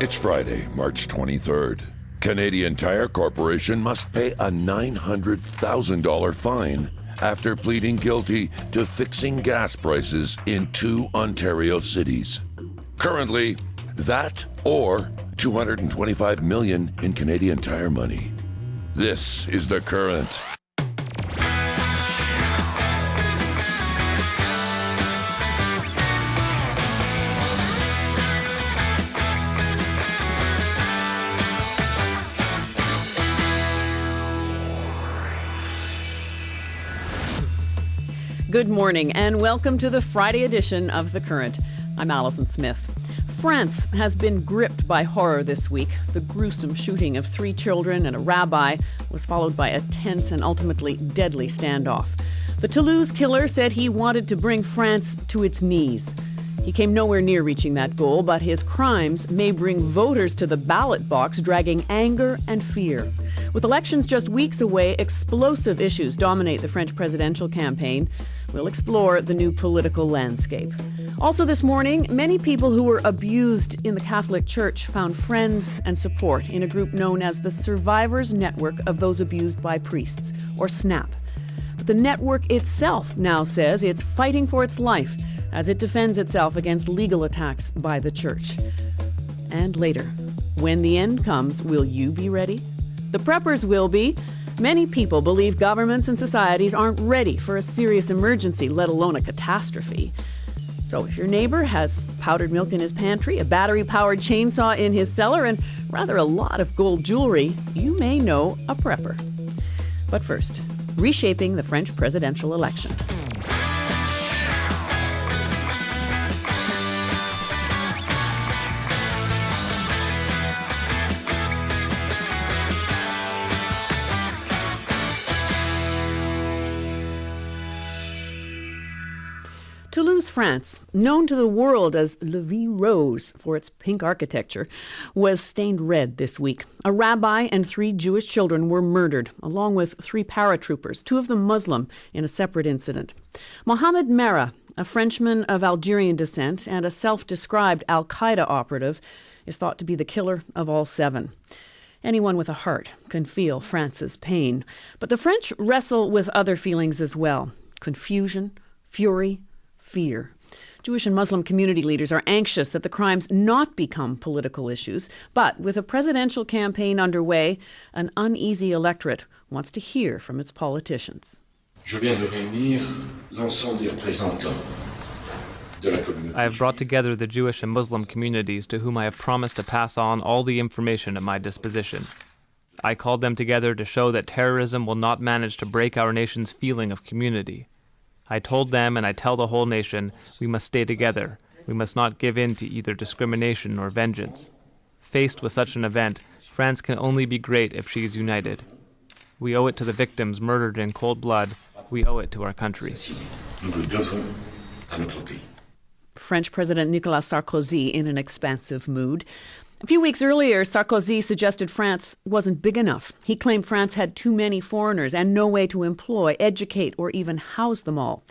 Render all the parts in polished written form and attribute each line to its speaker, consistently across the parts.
Speaker 1: It's Friday, March 23rd. Canadian Tire Corporation must pay a $900,000 fine after pleading guilty to fixing gas prices in 2 Ontario cities. Currently, that or $225 million in Canadian Tire money. This is The Current.
Speaker 2: Good morning and welcome to the Friday edition of The Current. I'm Alison Smith. France has been gripped by horror this week. The gruesome shooting of 3 children and a rabbi was followed by a tense and ultimately deadly standoff. The Toulouse killer said he wanted to bring France to its knees. He came nowhere near reaching that goal, but his crimes may bring voters to the ballot box, dragging anger and fear. With elections just weeks away, explosive issues dominate the French presidential campaign. We'll explore the new political landscape. Also this morning, many people who were abused in the Catholic Church found friends and support in a group known as the Survivors Network of Those Abused by Priests, or SNAP. But the network itself now says it's fighting for its life as it defends itself against legal attacks by the Church. And later, when the end comes, will you be ready? The preppers will be. Many people believe governments and societies aren't ready for a serious emergency, let alone a catastrophe. So if your neighbor has powdered milk in his pantry, a battery-powered chainsaw in his cellar, and rather a lot of gold jewelry, you may know a prepper. But first, reshaping the French presidential election. Toulouse, France, known to the world as La Vie Rose for its pink architecture, was stained red this week. A rabbi and 3 Jewish children were murdered, along with 3 paratroopers, 2 of them Muslim, in a separate incident. Mohamed Merah, a Frenchman of Algerian descent and a self-described al-Qaeda operative, is thought to be the killer of all 7. Anyone with a heart can feel France's pain. But the French wrestle with other feelings as well: confusion, fury, fear. Jewish and Muslim community leaders are anxious that the crimes not become political issues, but with a presidential campaign underway, an uneasy electorate wants to hear from its politicians.
Speaker 3: I have brought together the Jewish and Muslim communities to whom I have promised to pass on all the information at my disposition. I called them together to show that terrorism will not manage to break our nation's feeling of community. I told them, and I tell the whole nation, we must stay together. We must not give in to either discrimination or vengeance. Faced with such an event, France can only be great if she is united. We owe it to the victims murdered in cold blood. We owe it to our country.
Speaker 2: French President Nicolas Sarkozy in an expansive mood. A few weeks earlier, Sarkozy suggested France wasn't big enough. He claimed France had too many foreigners and no way to employ, educate, or even house them all.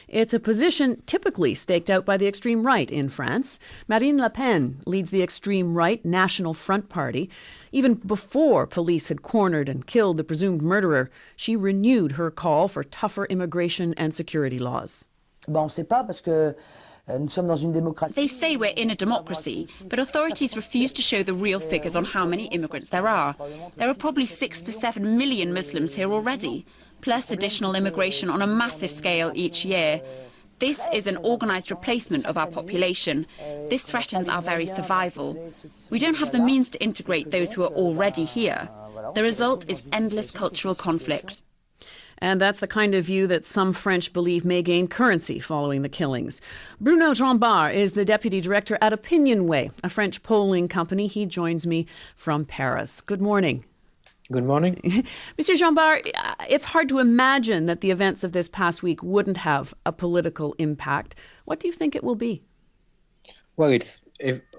Speaker 2: It's a position typically staked out by the extreme right in France. Marine Le Pen leads the extreme right National Front Party. Even before police had cornered and killed the presumed murderer, she renewed her call for tougher immigration and security laws.
Speaker 4: They say we're in a democracy, but authorities refuse to show the real figures on how many immigrants there are. There are probably 6 to 7 million Muslims here already, plus additional immigration on a massive scale each year. This is an organised replacement of our population. This threatens our very survival. We don't have the means to integrate those who are already here. The result is endless cultural conflict.
Speaker 2: And that's the kind of view that some French believe may gain currency following the killings. Bruno Jambard is the deputy director at Opinionway, a French polling company. He joins me from Paris. Good morning.
Speaker 5: Good morning.
Speaker 2: Monsieur Jambard, it's hard to imagine that the events of this past week wouldn't have a political impact. What do you think it will be?
Speaker 5: Well, it's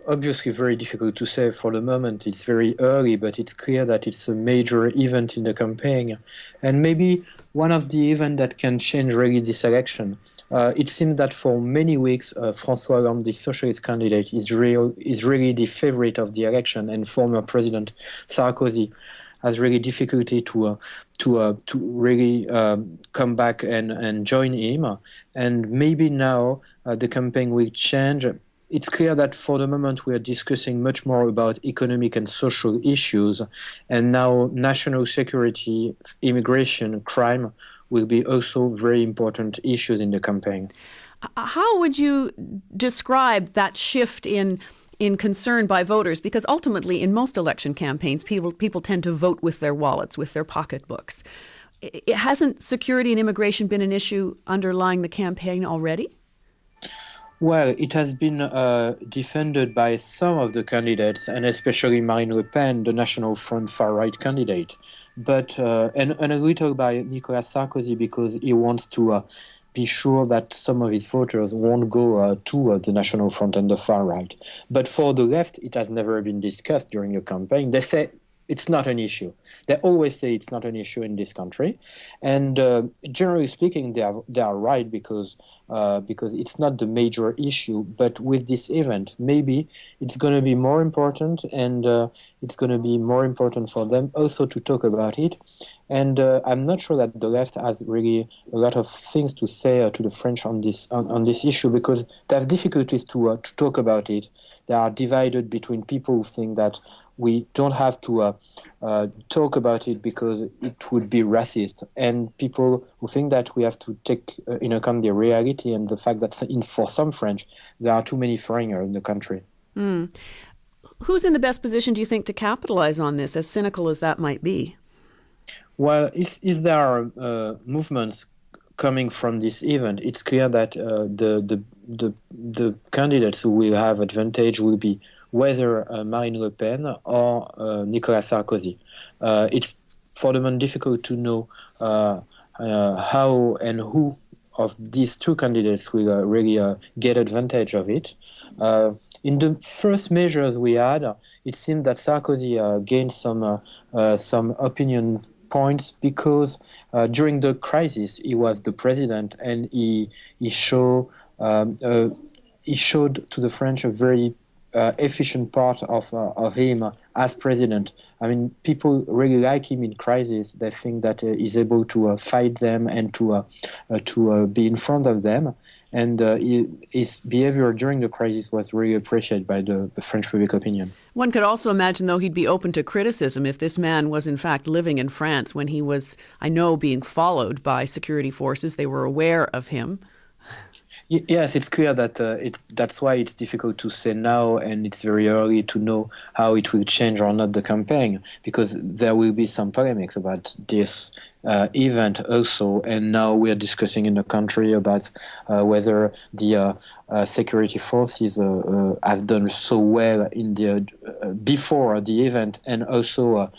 Speaker 5: obviously very difficult to say for the moment. It's very early, but it's clear that it's a major event in the campaign. And maybe one of the events that can change really this election. it seems that for many weeks, François Hollande, the socialist candidate, is really the favorite of the election, and former President Sarkozy has really difficulty to really come back and join him. And maybe now the campaign will change. It's clear that for the moment we are discussing much more about economic and social issues, and now national security, immigration, crime will be also very important issues in the campaign.
Speaker 2: How would you describe that shift in concern by voters? Because ultimately, in most election campaigns, people tend to vote with their wallets, with their pocketbooks. Hasn't security and immigration been an issue underlying the campaign already?
Speaker 5: Well, it has been defended by some of the candidates, and especially Marine Le Pen, the National Front far-right candidate, but and a little by Nicolas Sarkozy, because he wants to be sure that some of his voters won't go to the National Front and the far-right. But for the left, it has never been discussed during the campaign. They say it's not an issue. They always say it's not an issue in this country, and generally speaking, they are right, because it's not the major issue. But with this event, maybe it's going to be more important, and it's going to be more important for them also to talk about it. And I'm not sure that the left has really a lot of things to say to the French on this issue, because they have difficulties to talk about it. They are divided between people who think that we don't have to talk about it because it would be racist, and people who think that we have to take into account the reality and the fact that for some French, there are too many foreigners in the country.
Speaker 2: Mm. Who's in the best position, do you think, to capitalize on this, as cynical as that might be?
Speaker 5: Well, if there are movements coming from this event, it's clear that the candidates who will have advantage will be whether Marine Le Pen or Nicolas Sarkozy. It's for the moment difficult to know how and who of these two candidates will really get advantage of it. In the first measures we had, it seemed that Sarkozy gained some opinion points because during the crisis he was the president, and he showed to the French a very efficient part of him as president. I mean, people really like him in crisis. They think that he's able to fight them and to be in front of them. And his behavior during the crisis was really appreciated by the French public opinion.
Speaker 2: One could also imagine, though, he'd be open to criticism if this man was in fact living in France when he was, I know, being followed by security forces. They were aware of him.
Speaker 5: Yes, it's clear that that's why it's difficult to say now, and it's very early to know how it will change or not the campaign, because there will be some polemics about this event also, and now we are discussing in the country about whether the security forces have done so well in the before the event, and also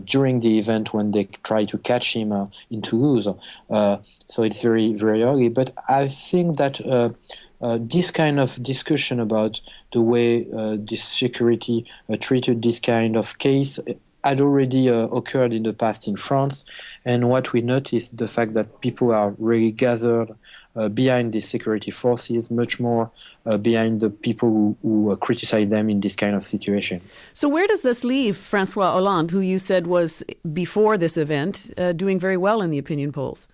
Speaker 5: during the event when they try to catch him in Toulouse. So it's very, very early, but I think that this kind of discussion about the way this security treated this kind of case had already occurred in the past in France, and what we noticed, the fact that people are really gathered behind the security forces, much more behind the people who criticize them in this kind of situation.
Speaker 2: So where does this leave François Hollande, who you said was, before this event, doing very well in the opinion polls?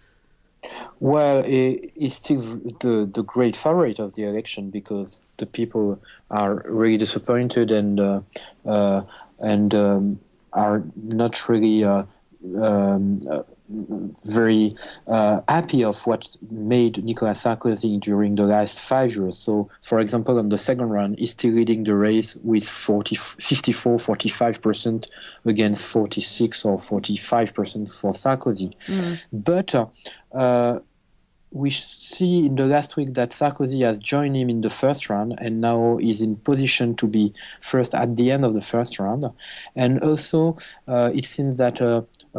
Speaker 5: Well, he's still the great favorite of the election, because the people are really disappointed and are not really very happy of what made Nicolas Sarkozy during the last 5 years. So, for example, on the second round, he's still leading the race with 45% against 46 or 45% for Sarkozy. But we see in the last week that Sarkozy has joined him in the first round, and now is in position to be first at the end of the first round. And also, it seems that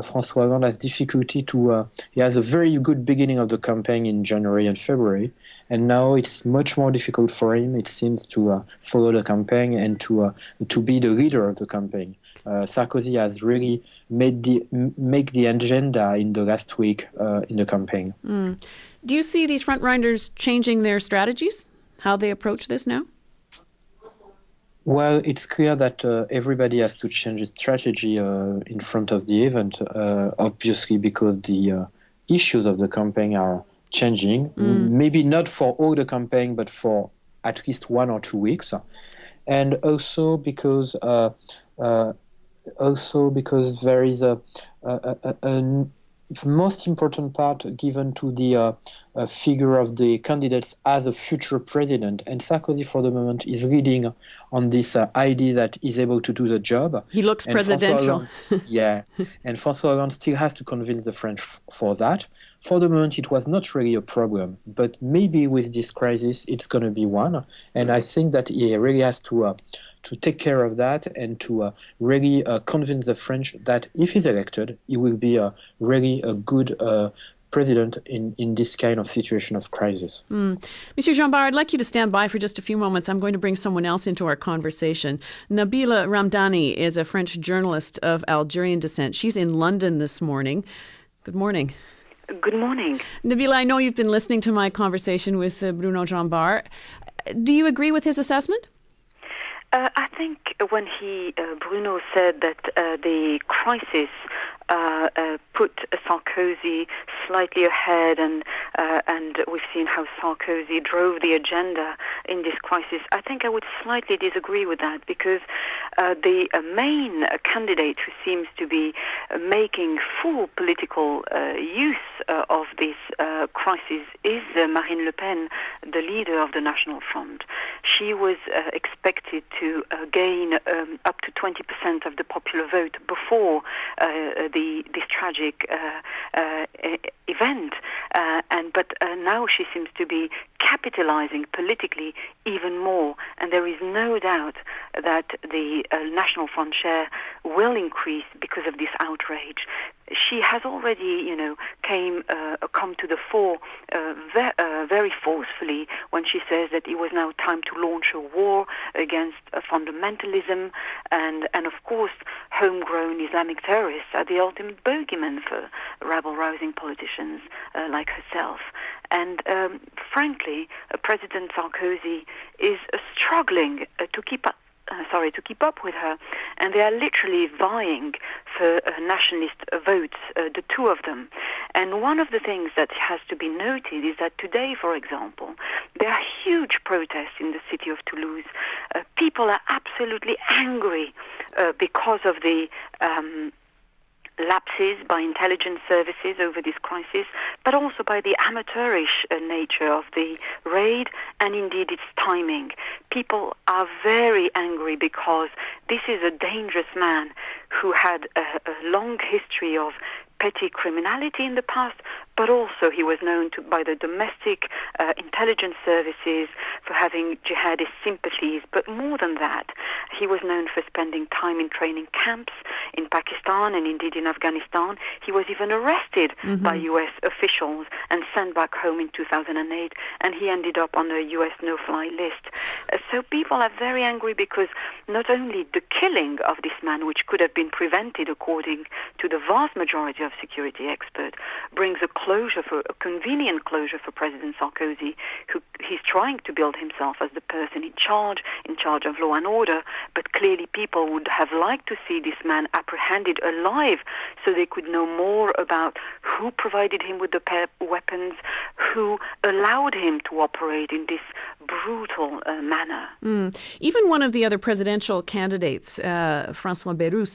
Speaker 5: François Hollande has difficulty to. He has a very good beginning of the campaign in January and February, and now it's much more difficult for him, it seems, to follow the campaign and to be the leader of the campaign. Sarkozy has really make the agenda in the last week in the campaign.
Speaker 2: Do you see these front-runners changing their strategies, how they approach this now?
Speaker 5: Well, it's clear that everybody has to change its strategy in front of the event, obviously because the issues of the campaign are changing. Maybe not for all the campaign, but for at least 1 or 2 weeks. And also because there is a most important part given to the figure of the candidates as a future president. And Sarkozy, for the moment, is leading on this idea that he's able to do the job.
Speaker 2: He looks presidential.
Speaker 5: Yeah. And François Hollande still has to convince the French for that. For the moment, it was not really a problem. But maybe with this crisis, it's going to be one. And I think that he really has to take care of that and to really convince the French that if he's elected, he will be really a good president in this kind of situation of crisis.
Speaker 2: Monsieur Jean-Bart, I'd like you to stand by for just a few moments. I'm going to bring someone else into our conversation. Nabila Ramdani is a French journalist of Algerian descent. She's in London this morning. Good morning.
Speaker 6: Good morning.
Speaker 2: Nabila, I know you've been listening to my conversation with Bruno Jean-Bart. Do you agree with his assessment?
Speaker 6: I think when Bruno said that the crisis put Sarkozy slightly ahead, and we've seen how Sarkozy drove the agenda in this crisis, I think I would slightly disagree with that, because the main candidate who seems to be making full political use of this crisis is Marine Le Pen, the leader of the National Front. She was expected to gain up to 20% of the popular vote before this tragic event, but now she seems to be capitalizing politically even more, and there is no doubt that the National Front share will increase because of this outrage. She has already, come to the fore very forcefully when she says that it was now time to launch a war against fundamentalism, and of course, homegrown Islamic terrorists are the ultimate bogeyman for rabble-rousing politicians like herself. And frankly, President Sarkozy is struggling to keep up with her, and they are literally vying for nationalist votes, the two of them. And one of the things that has to be noted is that today, for example, there are huge protests in the city of Toulouse. People are absolutely angry because of the lapses by intelligence services over this crisis, but also by the amateurish nature of the raid and indeed its timing. People are very angry because this is a dangerous man who had a long history of petty criminality in the past, but also he was known by the domestic intelligence services for having jihadist sympathies. But more than that, he was known for spending time in training camps in Pakistan and indeed in Afghanistan. He was even arrested by U.S. officials and sent back home in 2008, and he ended up on a U.S. no-fly list. So people are very angry because not only the killing of this man, which could have been prevented according to the vast majority of security experts, brings a convenient closure for President Sarkozy, who he's trying to build himself as the person in charge of law and order, but clearly people would have liked to see this man apprehended alive so they could know more about who provided him with the weapons, who allowed him to operate in this brutal manner.
Speaker 2: Even one of the other presidential candidates, François Bayrou,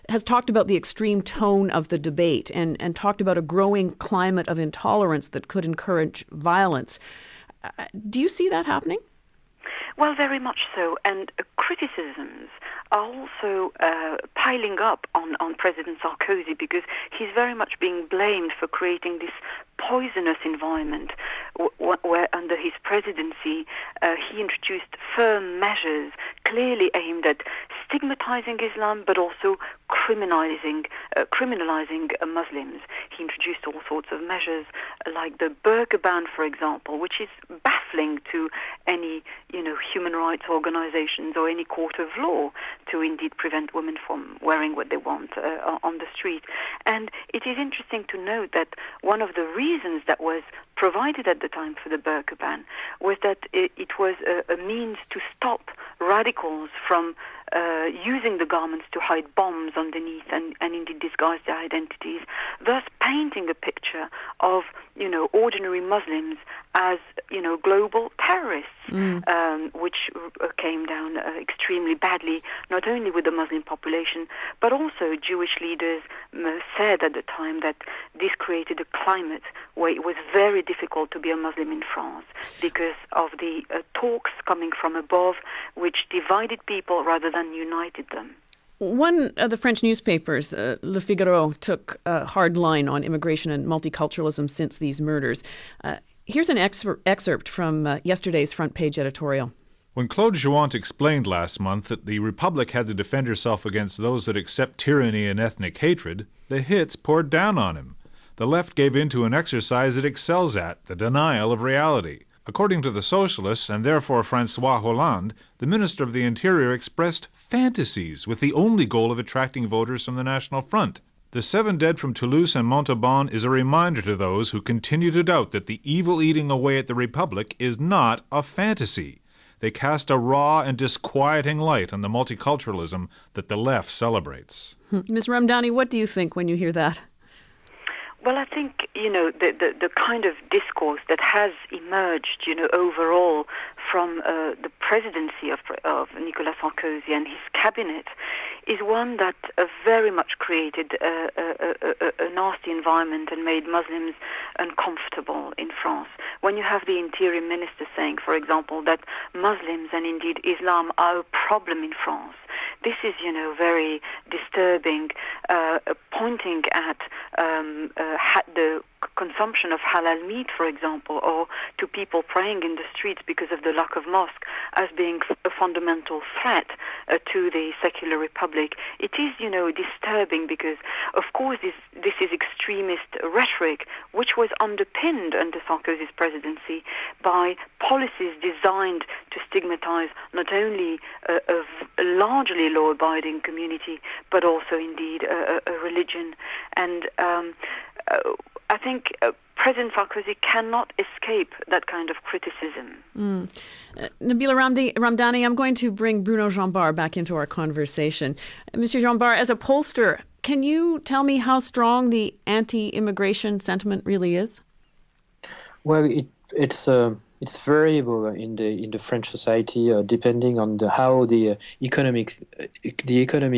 Speaker 2: has talked about the extreme tone of the debate and talked about a growing climate of intolerance that could encourage violence. Do you see that happening?
Speaker 6: Well, very much so. And criticisms are also piling up on President Sarkozy, because he's very much being blamed for creating this poisonous environment where under his presidency he introduced firm measures clearly aimed at stigmatizing Islam, but also criminalizing Muslims. He introduced all sorts of measures like the burqa ban, for example, which is baffling to any human rights organizations or any court of law to indeed prevent women from wearing what they want on the street. And it is interesting to note that one of the reasons that was provided at the time for the burqa ban was that it was a means to stop radicals from using the garments to hide bombs underneath and indeed disguise their identities, thus painting a picture of ordinary Muslims as global terrorists, which came down extremely badly, not only with the Muslim population, but also Jewish leaders said at the time that this created a climate where it was very difficult to be a Muslim in France because of the talks coming from above, which divided people rather than united them.
Speaker 2: One of the French newspapers, Le Figaro, took a hard line on immigration and multiculturalism since these murders. Here's an excerpt from yesterday's front page editorial.
Speaker 7: When Claude Jouant explained last month that the Republic had to defend herself against those that accept tyranny and ethnic hatred, the hits poured down on him. The left gave in to an exercise it excels at, the denial of reality. According to the socialists, and therefore François Hollande, the Minister of the Interior expressed fantasies with the only goal of attracting voters from the National Front. The 7 dead from Toulouse and Montauban is a reminder to those who continue to doubt that the evil eating away at the Republic is not a fantasy. They cast a raw and disquieting light on the multiculturalism that the left celebrates.
Speaker 2: Ms. Ramdani, what do you think when you hear that?
Speaker 6: Well, I think, the kind of discourse that has emerged, overall from the presidency of Nicolas Sarkozy and his cabinet is one that very much created a nasty environment and made Muslims uncomfortable in France. When you have the interior minister saying, for example, that Muslims and indeed Islam are a problem in France, this is, very disturbing, pointing at the consumption of halal meat, for example, or to people praying in the streets because of the lack of mosque as being a fundamental threat to the secular republic. It is, disturbing because, of course, this is extremist rhetoric, which was underpinned under Sarkozy's presidency by policies designed to stigmatize not only a largely law-abiding community, but also, indeed, a religion. And I think President Sarkozy cannot escape that kind of criticism.
Speaker 2: Nabila Ramdani, I'm going to bring Bruno Jean-Bart back into our conversation. Mr. Jean-Bart, as a pollster, can you tell me how strong the anti-immigration sentiment really is?
Speaker 5: Well, it's variable in the French society, depending on how the economy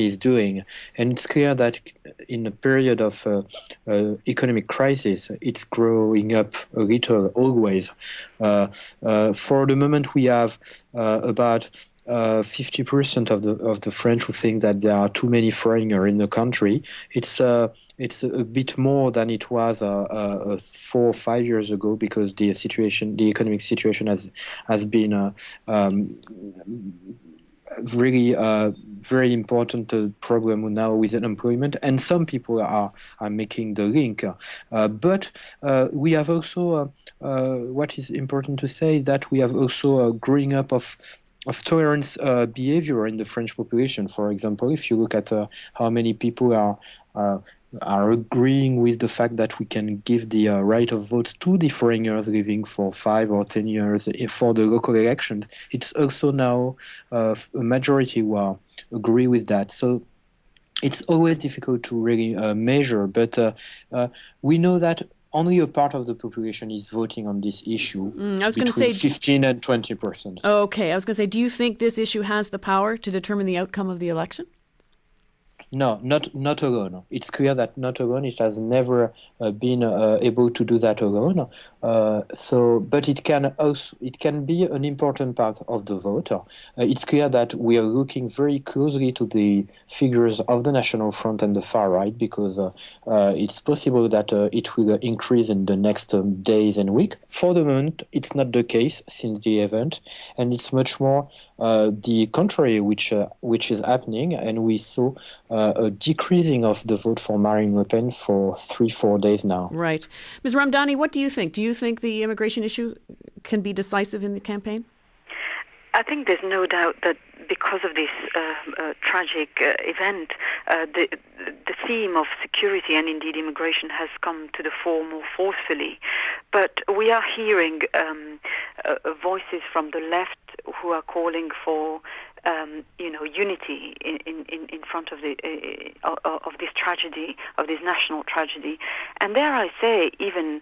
Speaker 5: is doing, and it's clear that in a period of economic crisis, it's growing up a little always. For the moment, we have about 50% of the French who think that there are too many foreigners in the country. It's a bit more than it was 4 or 5 years ago, because the economic situation has been really very important problem now with unemployment, and some people are making the link. But we have also what is important to say, that we have also a growing up of tolerance behavior in the French population. For example, if you look at how many people are agreeing with the fact that we can give the right of votes to the foreigners living for 5 or 10 years for the local elections, it's also now a majority who agree with that. So it's always difficult to really measure, but we know that only a part of the population is voting on this issue.
Speaker 2: I was going to say
Speaker 5: 15 and 20%.
Speaker 2: Okay, I was going to say, do you think this issue has the power to determine the outcome of the election?
Speaker 5: No, not alone. It's clear that not alone. It has never been able to do that alone. But it can be an important part of the vote. It's clear that we are looking very closely to the figures of the National Front and the far right, because it's possible that it will increase in the next days and weeks. For the moment, it's not the case since the event, and it's much more the contrary, which is happening, and we saw a decreasing of the vote for Marine Le Pen for 3-4 days now.
Speaker 2: Right. Ms. Ramdani, what do you think? Do you think the immigration issue can be decisive in the campaign?
Speaker 6: I think there's no doubt that because of this tragic event, the theme of security and indeed immigration has come to the fore more forcefully. But we are hearing voices from the left who are calling for unity in front of of this tragedy, of this national tragedy. And dare I say, even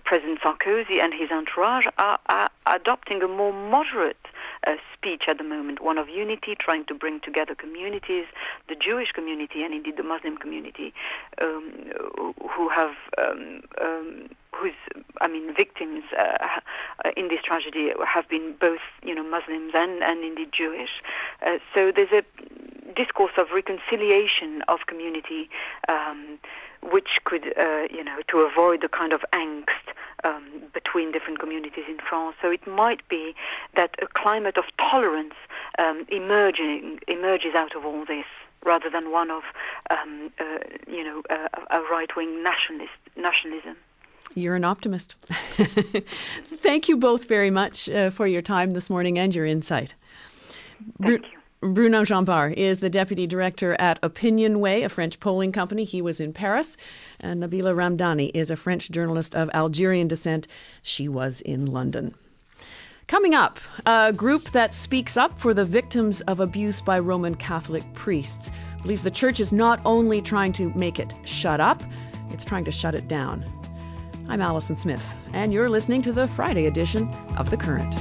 Speaker 6: President Sarkozy and his entourage are adopting a more moderate speech at the moment, one of unity, trying to bring together communities, the Jewish community and indeed the Muslim community, who have victims in this tragedy have been both, Muslims and indeed Jewish. So there's a discourse of reconciliation of community, which could, to avoid the kind of angst between different communities in France. So it might be that a climate of tolerance emerges out of all this, rather than one of, a right-wing nationalism.
Speaker 2: You're an optimist. Thank you both very much for your time this morning and your insight.
Speaker 6: Thank you.
Speaker 2: Bruno Jambard is the deputy director at Opinionway, a French polling company. He was in Paris. And Nabila Ramdani is a French journalist of Algerian descent. She was in London. Coming up, a group that speaks up for the victims of abuse by Roman Catholic priests believes the church is not only trying to make it shut up, it's trying to shut it down. I'm Alison Smith, and you're listening to the Friday edition of The Current.